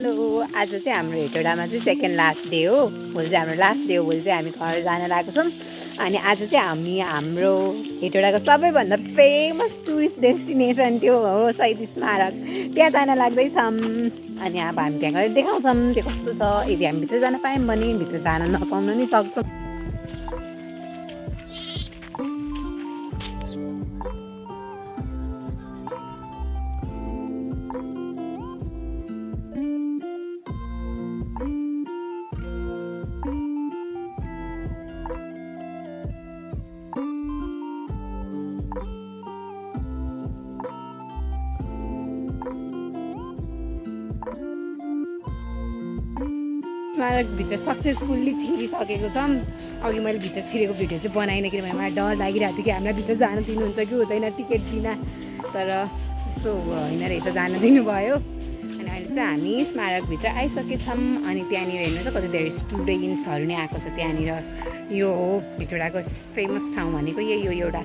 Hello, आज चाहिँ हाम्रो हेटौडामा चाहिँ सेकेन्ड लास्ट डे हो। भोलि चाहिँ हाम्रो लास्ट डे हो। भोलि चाहिँ हामी घर जान लागेको छौँ। अनि आज चाहिँ हाम्रो हेटौडाको सबैभन्दा फेमस टुरिस्ट डेस्टिनेसन त्यो हो शहीद स्मारक, त्यहाँ जान लाग्दैछौँ। अनि अब हामी त्यहाँ गएर देखाउँछौँ त्यो कस्तो छ। यदि हामी भित्र जान पायौँ भने भित्र जान नपाउन नि सक्छौँ। स्मारकभित्र सक्सेसफुल्ली छिरिसकेको छौँ। अघि मैले भित्र छिरेको भिडियो चाहिँ बनाइनँ किनभने मलाई डर लागिरहेको थियो कि हामीलाई भित्र जान दिनुहुन्छ कि हुँदैन टिकट बिना। तर यस्तो होइन रहेछ, जान दिनुभयो। अनि अहिले चाहिँ हामी स्मारकभित्र आइसकेछौँ। अनि त्यहाँनिर हेर्नु त कति धेरै स्टुडेन्ट्सहरू नै आएको छ त्यहाँनिर। यो हो हेटौडाको फेमस ठाउँ भनेको यही हो एउटा।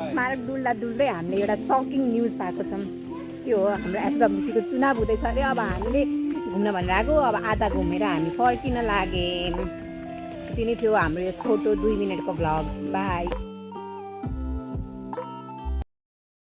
स्मारक डुल्दै हामीले एउटा सकिङ न्युज पाएको छौँ। त्यो हो हाम्रो एसडब्ल्युसीको चुनाव हुँदैछ अरे। अब हामीले घुम्न भनेर आएको, अब आधा घुमेर हामी फर्किन लागेँ। यति नै थियो हाम्रो यो छोटो 2 मिनटको भ्लग। बाई।